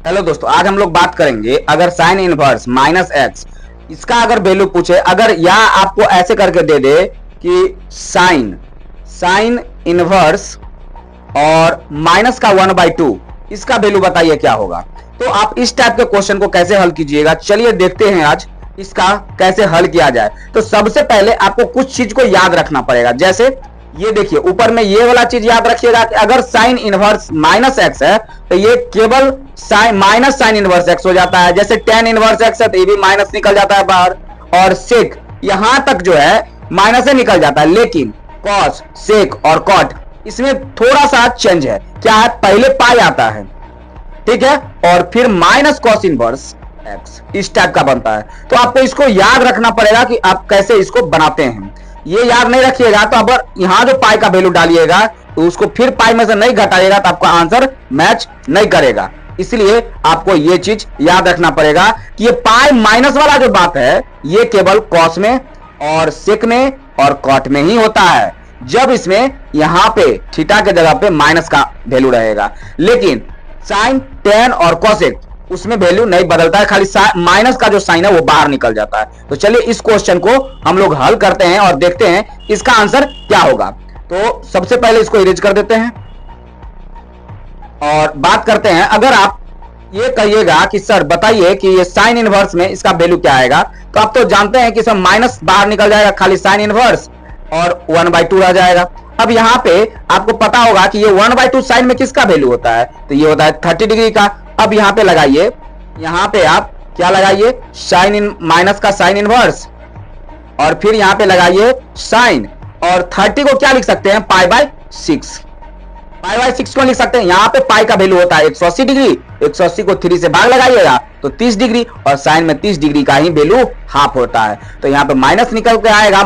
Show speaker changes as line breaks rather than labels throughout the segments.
Hello दोस्तों, आज हम लोग बात करेंगे अगर साइन इनवर्स माइनस एक्स इसका अगर वैल्यू पूछे, अगर या आपको ऐसे करके दे दे कि साइन इनवर्स और माइनस का 1/2 इसका वैल्यू बताइए क्या होगा। तो आप इस टाइप के क्वेश्चन को कैसे हल कीजिएगा, चलिए देखते हैं आज इसका कैसे हल किया जाए। तो सबसे पहले आपको कुछ चीज को याद रखना पड़ेगा। जैसे ये देखिए ऊपर में ये वाला चीज याद रखिएगा कि अगर साइन इनवर्स माइनस एक्स है तो ये केवल माइनस साइन इनवर्स एक्स हो जाता है। जैसे टेन इनवर्स एक्स है तो ये भी माइनस निकल जाता है बाहर, और सेक यहां तक जो है माइनस से निकल जाता है। लेकिन कॉस, सेक और कॉट इसमें थोड़ा सा चेंज है। क्या है, पहले पाई आता है, ठीक है, और फिर माइनस कॉस इनवर्स एक्स इस टाइप का बनता है। तो आपको इसको याद रखना पड़ेगा कि आप कैसे इसको बनाते हैं। ये याद नहीं रखिएगा तो अब यहां जो पाई का वैल्यू डालिएगा तो उसको फिर पाई में से नहीं घटाइएगा तो आपका आंसर मैच नहीं करेगा। इसलिए आपको ये चीज याद रखना पड़ेगा कि ये पाई माइनस वाला जो बात है ये केवल कॉस में और सेक में और कॉट में ही होता है, जब इसमें यहां पे थीटा के जगह पे माइनस का वैल्यू रहेगा। लेकिन साइन, टेन और कॉसेक उसमें वैल्यू नहीं बदलता है, खाली माइनस का जो साइन है वो बाहर निकल जाता है। तो चलिए इस क्वेश्चन को हम लोग हल करते हैं और देखते हैं इसका आंसर क्या होगा। तो सबसे पहले इसको इरेज कर देते हैं और बात करते हैं। अगर आप ये कहिएगा कि सर बताइए कि ये साइन इनवर्स में इसका वैल्यू क्या आएगा, तो आप तो जानते हैं कि सब माइनस बाहर निकल जाएगा, खाली साइन इनवर्स और 1/2 रह जाएगा। अब यहां पे आपको पता होगा कि ये 1/2 साइन में किसका वैल्यू होता है, तो ये होता है 30 डिग्री का। अब यहां पे लगाइए, यहां पे आप क्या लगाइए, साइन इन माइनस का साइन इनवर्स और फिर यहां पे लगाइए साइन, और 30 को क्या लिख सकते हैं, π/6। π/6 को लिख सकते हैं। यहां पे पाई का वैल्यू होता है 180 डिग्री, 180 को 3 से भाग लगाइएगा तो 30 डिग्री, और साइन में 30 डिग्री का ही वैल्यू हाफ होता है। तो यहां पे माइनस निकल के आएगा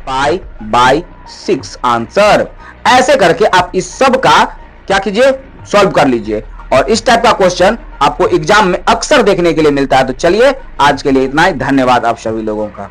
-π/6 आंसर। ऐसे करके आप इस सब का क्या कीजिए, सॉल्व कर लीजिए। और इस टाइप का क्वेश्चन आपको एग्जाम में अक्सर देखने के लिए मिलता है। तो चलिए आज के लिए इतना ही, धन्यवाद आप सभी लोगों का।